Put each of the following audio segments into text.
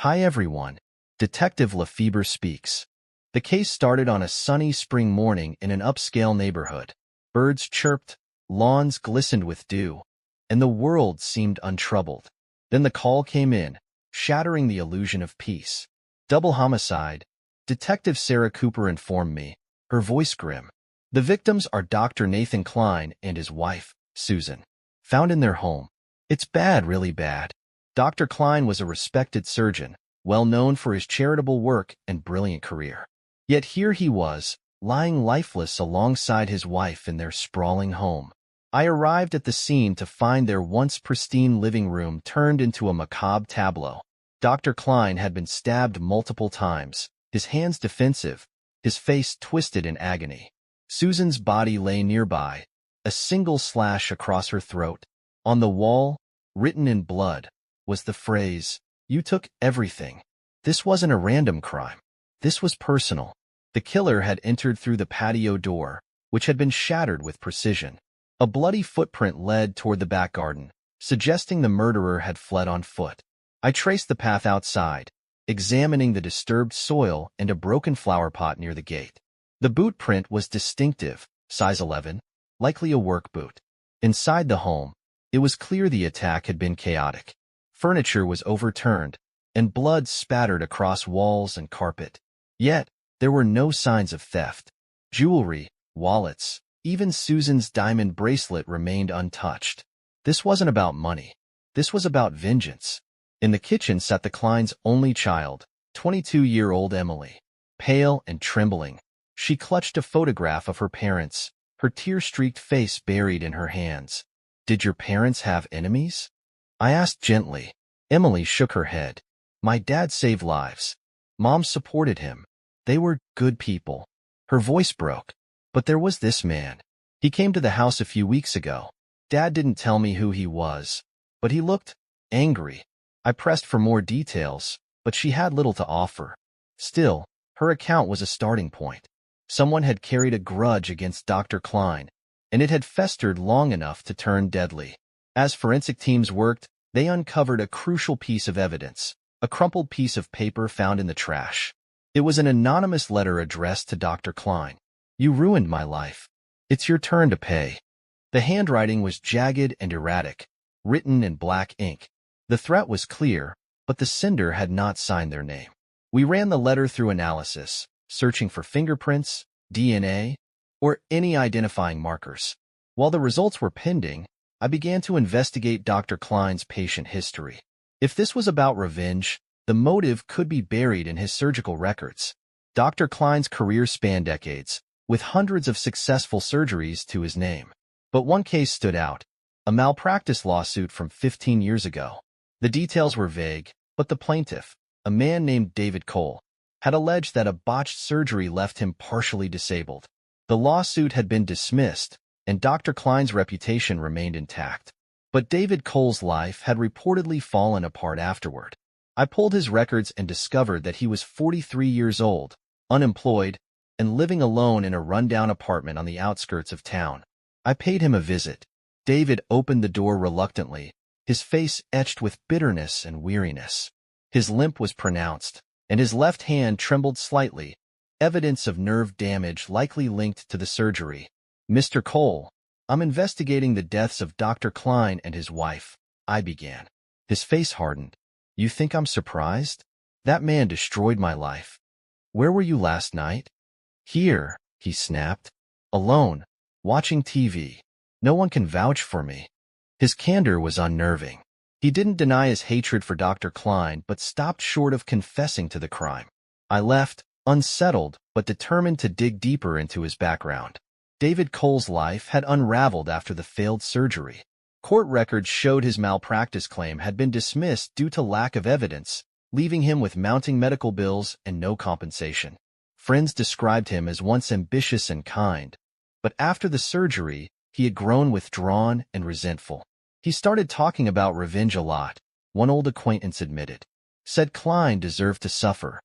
Hi everyone. Detective Lefebre speaks. The case started on a sunny spring morning in an upscale neighborhood. Birds chirped, lawns glistened with dew, and the world seemed untroubled. Then the call came in, shattering the illusion of peace. Double homicide, Detective Sarah Cooper informed me, her voice grim. The victims are Dr. Nathan Kline and his wife, Susan. Found in their home. It's bad, really bad. Dr. Kline was a respected surgeon, well known for his charitable work and brilliant career. Yet here he was, lying lifeless alongside his wife in their sprawling home. I arrived at the scene to find their once pristine living room turned into a macabre tableau. Dr. Kline had been stabbed multiple times, his hands defensive, his face twisted in agony. Susan's body lay nearby, a single slash across her throat. On the wall, written in blood, was the phrase, "You took everything." This wasn't a random crime. This was personal. The killer had entered through the patio door, which had been shattered with precision. A bloody footprint led toward the back garden, suggesting the murderer had fled on foot. I traced the path outside, examining the disturbed soil and a broken flower pot near the gate. The boot print was distinctive, size 11, likely a work boot. Inside the home, it was clear the attack had been chaotic. Furniture was overturned, and blood spattered across walls and carpet. Yet, there were no signs of theft. Jewelry, wallets, even Susan's diamond bracelet remained untouched. This wasn't about money. This was about vengeance. In the kitchen sat the Kline's only child, 22-year-old Emily. Pale and trembling, she clutched a photograph of her parents, her tear-streaked face buried in her hands. "Did your parents have enemies?" I asked gently. Emily shook her head. "My dad saved lives. Mom supported him. They were good people." Her voice broke. "But there was this man. He came to the house a few weeks ago. Dad didn't tell me who he was, but he looked angry." I pressed for more details, but she had little to offer. Still, her account was a starting point. Someone had carried a grudge against Dr. Kline, and it had festered long enough to turn deadly. As forensic teams worked, they uncovered a crucial piece of evidence, a crumpled piece of paper found in the trash. It was an anonymous letter addressed to Dr. Kline. "You ruined my life. It's your turn to pay." The handwriting was jagged and erratic, written in black ink. The threat was clear, but the sender had not signed their name. We ran the letter through analysis, searching for fingerprints, DNA, or any identifying markers. While the results were pending, I began to investigate Dr. Kline's patient history. If this was about revenge, the motive could be buried in his surgical records. Dr. Kline's career spanned decades, with hundreds of successful surgeries to his name. But one case stood out, a malpractice lawsuit from 15 years ago. The details were vague, but the plaintiff, a man named David Cole, had alleged that a botched surgery left him partially disabled. The lawsuit had been dismissed, and Dr. Kline's reputation remained intact. But David Cole's life had reportedly fallen apart afterward. I pulled his records and discovered that he was 43 years old, unemployed, and living alone in a rundown apartment on the outskirts of town. I paid him a visit. David opened the door reluctantly, his face etched with bitterness and weariness. His limp was pronounced, and his left hand trembled slightly, evidence of nerve damage likely linked to the surgery. "Mr. Cole, I'm investigating the deaths of Dr. Kline and his wife," I began. His face hardened. "You think I'm surprised? That man destroyed my life. Where were you last night?" "Here," he snapped. "Alone, watching TV. No one can vouch for me." His candor was unnerving. He didn't deny his hatred for Dr. Kline, but stopped short of confessing to the crime. I left, unsettled but determined to dig deeper into his background. David Cole's life had unraveled after the failed surgery. Court records showed his malpractice claim had been dismissed due to lack of evidence, leaving him with mounting medical bills and no compensation. Friends described him as once ambitious and kind, but after the surgery, he had grown withdrawn and resentful. He started talking about revenge a lot, one old acquaintance admitted. Said Kline deserved to suffer.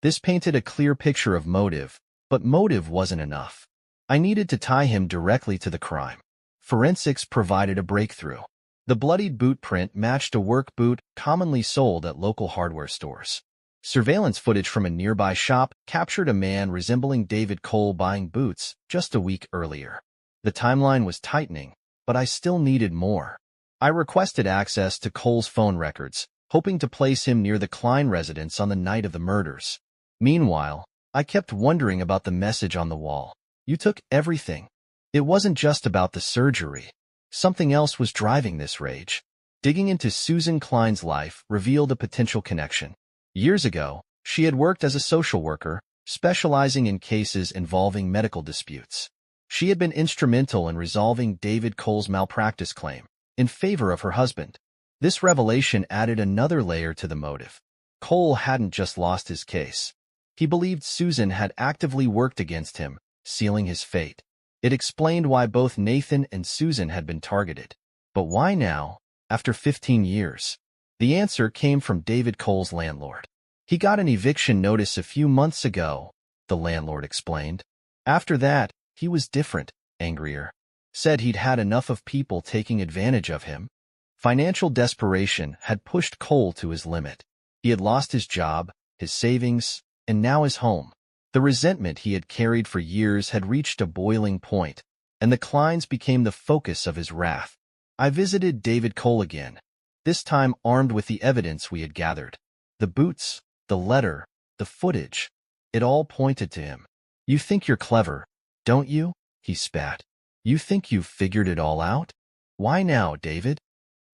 This painted a clear picture of motive, but motive wasn't enough. I needed to tie him directly to the crime. Forensics provided a breakthrough. The bloodied boot print matched a work boot commonly sold at local hardware stores. Surveillance footage from a nearby shop captured a man resembling David Cole buying boots just a week earlier. The timeline was tightening, but I still needed more. I requested access to Cole's phone records, hoping to place him near the Kline residence on the night of the murders. Meanwhile, I kept wondering about the message on the wall. You took everything. It wasn't just about the surgery. Something else was driving this rage. Digging into Susan Kline's life revealed a potential connection. Years ago, she had worked as a social worker, specializing in cases involving medical disputes. She had been instrumental in resolving David Cole's malpractice claim in favor of her husband. This revelation added another layer to the motive. Cole hadn't just lost his case. He believed Susan had actively worked against him, sealing his fate. It explained why both Nathan and Susan had been targeted. But why now, after 15 years? The answer came from David Cole's landlord. He got an eviction notice a few months ago, the landlord explained. After that, he was different, angrier. Said he'd had enough of people taking advantage of him. Financial desperation had pushed Cole to his limit. He had lost his job, his savings, and now his home. The resentment he had carried for years had reached a boiling point, and the Klines became the focus of his wrath. I visited David Cole again, this time armed with the evidence we had gathered. The boots, the letter, the footage. It all pointed to him. You think you're clever, don't you? He spat. You think you've figured it all out? Why now, David?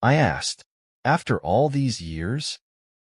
I asked. After all these years?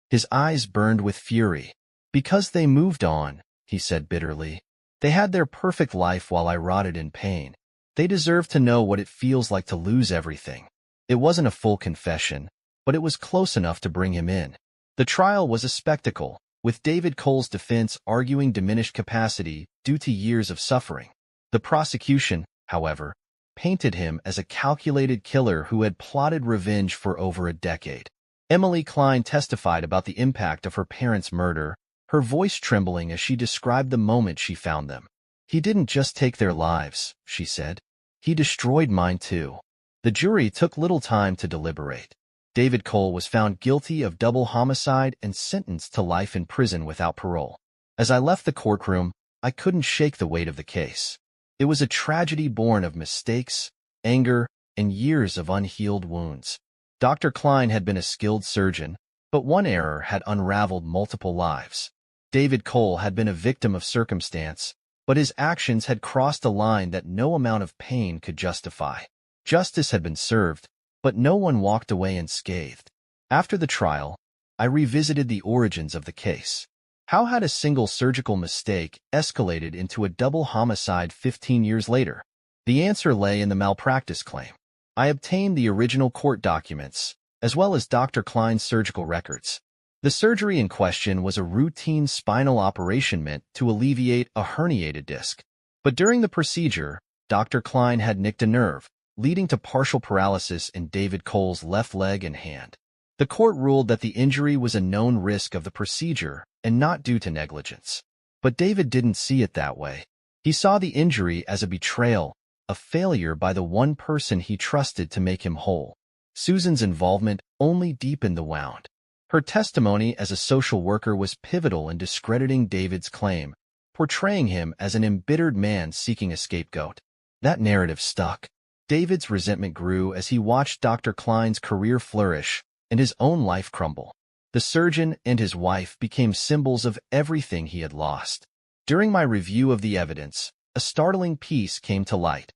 His eyes burned with fury. Because they moved on, he said bitterly. They had their perfect life while I rotted in pain. They deserve to know what it feels like to lose everything. It wasn't a full confession, but it was close enough to bring him in. The trial was a spectacle, with David Cole's defense arguing diminished capacity due to years of suffering. The prosecution, however, painted him as a calculated killer who had plotted revenge for over a decade. Emily Kline testified about the impact of her parents' murder, her voice trembling as she described the moment she found them. He didn't just take their lives, she said. He destroyed mine too. The jury took little time to deliberate. David Cole was found guilty of double homicide and sentenced to life in prison without parole. As I left the courtroom, I couldn't shake the weight of the case. It was a tragedy born of mistakes, anger, and years of unhealed wounds. Dr. Kline had been a skilled surgeon, but one error had unraveled multiple lives. David Cole had been a victim of circumstance, but his actions had crossed a line that no amount of pain could justify. Justice had been served, but no one walked away unscathed. After the trial, I revisited the origins of the case. How had a single surgical mistake escalated into a double homicide 15 years later? The answer lay in the malpractice claim. I obtained the original court documents, as well as Dr. Kline's surgical records. The surgery in question was a routine spinal operation meant to alleviate a herniated disc. But during the procedure, Dr. Kline had nicked a nerve, leading to partial paralysis in David Cole's left leg and hand. The court ruled that the injury was a known risk of the procedure and not due to negligence. But David didn't see it that way. He saw the injury as a betrayal, a failure by the one person he trusted to make him whole. Susan's involvement only deepened the wound. Her testimony as a social worker was pivotal in discrediting David's claim, portraying him as an embittered man seeking a scapegoat. That narrative stuck. David's resentment grew as he watched Dr. Kline's career flourish and his own life crumble. The surgeon and his wife became symbols of everything he had lost. During my review of the evidence, a startling piece came to light.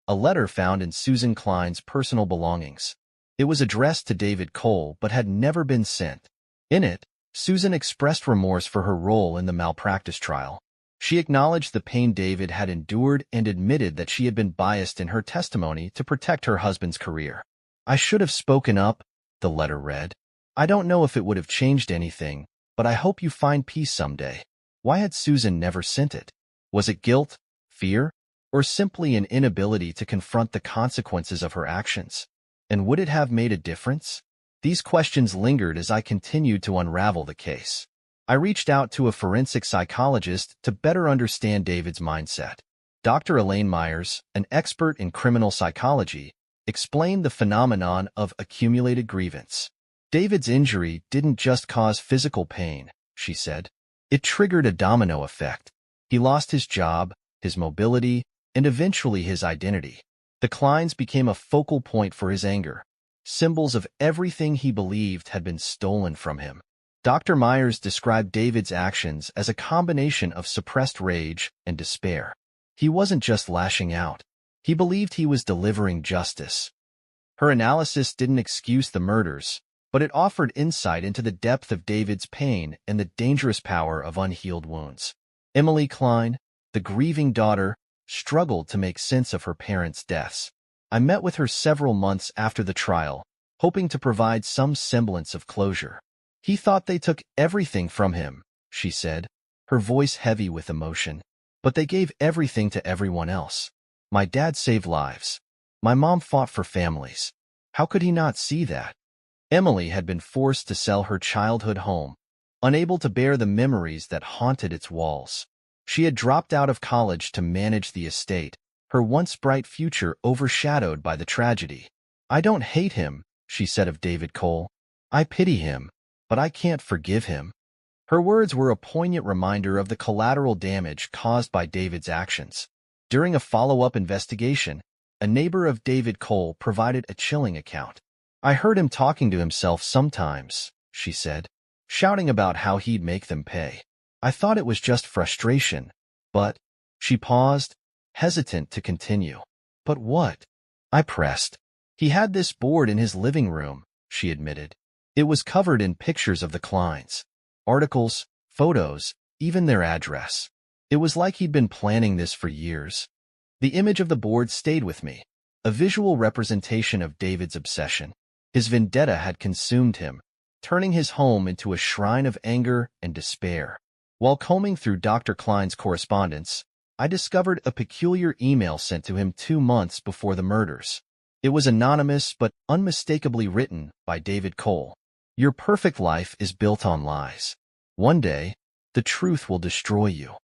A letter found in Susan Kline's personal belongings. It was addressed to David Cole but had never been sent. In it, Susan expressed remorse for her role in the malpractice trial. She acknowledged the pain David had endured and admitted that she had been biased in her testimony to protect her husband's career. I should have spoken up, the letter read. I don't know if it would have changed anything, but I hope you find peace someday. Why had Susan never sent it? Was it guilt, fear, or simply an inability to confront the consequences of her actions? And would it have made a difference? These questions lingered as I continued to unravel the case. I reached out to a forensic psychologist to better understand David's mindset. Dr. Elaine Myers, an expert in criminal psychology, explained the phenomenon of accumulated grievance. David's injury didn't just cause physical pain, she said. It triggered a domino effect. He lost his job, his mobility, and eventually his identity. The Klines became a focal point for his anger, symbols of everything he believed had been stolen from him. Dr. Myers described David's actions as a combination of suppressed rage and despair. He wasn't just lashing out. He believed he was delivering justice. Her analysis didn't excuse the murders, but it offered insight into the depth of David's pain and the dangerous power of unhealed wounds. Emily Kline, the grieving daughter, struggled to make sense of her parents' deaths. I met with her several months after the trial, hoping to provide some semblance of closure. He thought they took everything from him, she said, her voice heavy with emotion. But they gave everything to everyone else. My dad saved lives. My mom fought for families. How could he not see that? Emily had been forced to sell her childhood home, unable to bear the memories that haunted its walls. She had dropped out of college to manage the estate, her once bright future overshadowed by the tragedy. I don't hate him, she said of David Cole. I pity him, but I can't forgive him. Her words were a poignant reminder of the collateral damage caused by David's actions. During a follow-up investigation, a neighbor of David Cole provided a chilling account. I heard him talking to himself sometimes, she said, shouting about how he'd make them pay. I thought it was just frustration, but... She paused, hesitant to continue. But what? I pressed. He had this board in his living room, she admitted. It was covered in pictures of the Klines. Articles, photos, even their address. It was like he'd been planning this for years. The image of the board stayed with me, a visual representation of David's obsession. His vendetta had consumed him, turning his home into a shrine of anger and despair. While combing through Dr. Kline's correspondence, I discovered a peculiar email sent to him 2 months before the murders. It was anonymous but unmistakably written by David Cole. Your perfect life is built on lies. One day, the truth will destroy you.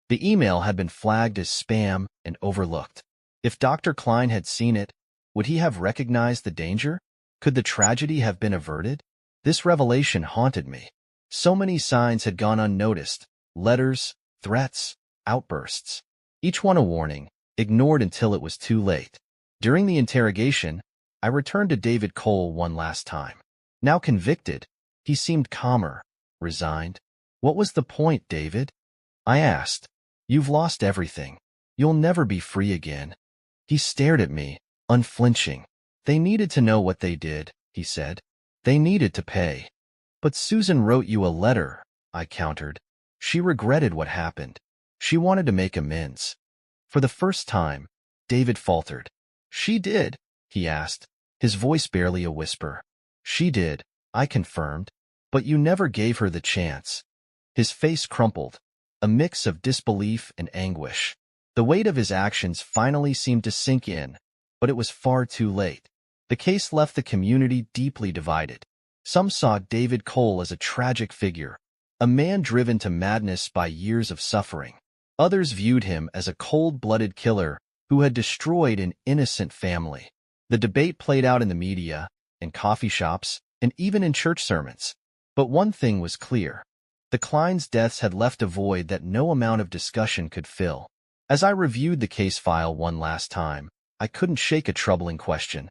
The email had been flagged as spam and overlooked. If Dr. Kline had seen it, would he have recognized the danger? Could the tragedy have been averted? This revelation haunted me. So many signs had gone unnoticed. Letters, threats, outbursts. Each one a warning, ignored until it was too late. During the interrogation, I returned to David Cole one last time. Now convicted, he seemed calmer, resigned. What was the point, David? I asked. You've lost everything. You'll never be free again. He stared at me, unflinching. They needed to know what they did, he said. They needed to pay. But Susan wrote you a letter, I countered. She regretted what happened. She wanted to make amends. For the first time, David faltered. She did, he asked, his voice barely a whisper. She did, I confirmed. But you never gave her the chance. His face crumpled, a mix of disbelief and anguish. The weight of his actions finally seemed to sink in, but it was far too late. The case left the community deeply divided. Some saw David Cole as a tragic figure, a man driven to madness by years of suffering. Others viewed him as a cold-blooded killer who had destroyed an innocent family. The debate played out in the media, in coffee shops, and even in church sermons. But one thing was clear. The Klines' deaths had left a void that no amount of discussion could fill. As I reviewed the case file one last time, I couldn't shake a troubling question.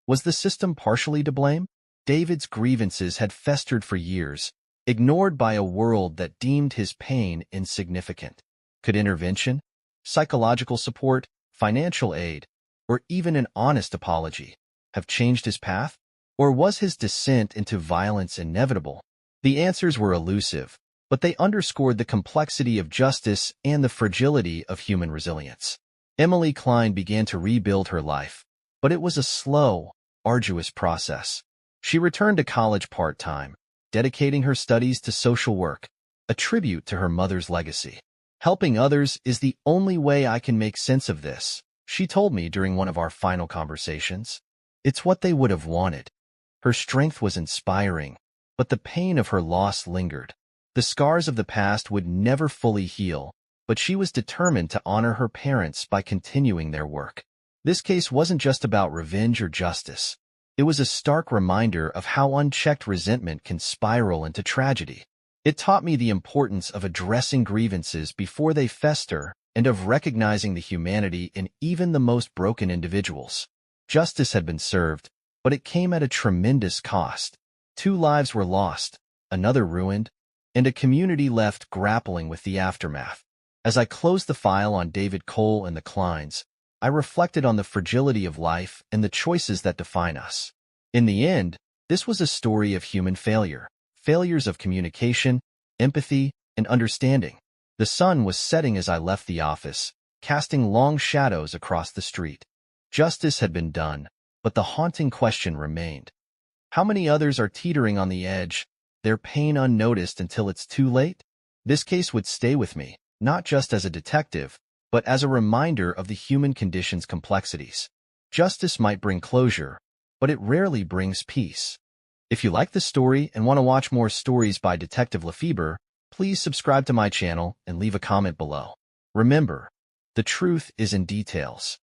Was the system partially to blame? David's grievances had festered for years, ignored by a world that deemed his pain insignificant. Could intervention, psychological support, financial aid, or even an honest apology have changed his path? Or was his descent into violence inevitable? The answers were elusive, but they underscored the complexity of justice and the fragility of human resilience. Emily Kline began to rebuild her life, but it was a slow, arduous process. She returned to college part-time, dedicating her studies to social work, a tribute to her mother's legacy. Helping others is the only way I can make sense of this, she told me during one of our final conversations. It's what they would have wanted. Her strength was inspiring, but the pain of her loss lingered. The scars of the past would never fully heal, but she was determined to honor her parents by continuing their work. This case wasn't just about revenge or justice. It was a stark reminder of how unchecked resentment can spiral into tragedy. It taught me the importance of addressing grievances before they fester and of recognizing the humanity in even the most broken individuals. Justice had been served, but it came at a tremendous cost. 2 lives were lost, another ruined, and a community left grappling with the aftermath. As I closed the file on David Cole and the Klines, I reflected on the fragility of life and the choices that define us. In the end, this was a story of human failure, failures of communication, empathy, and understanding. The sun was setting as I left the office, casting long shadows across the street. Justice had been done, but the haunting question remained. How many others are teetering on the edge, their pain unnoticed until it's too late? This case would stay with me, not just as a detective, but as a reminder of the human condition's complexities. Justice might bring closure, but it rarely brings peace. If you like this story and want to watch more stories by Detective Lefebre, please subscribe to my channel and leave a comment below. Remember, the truth is in details.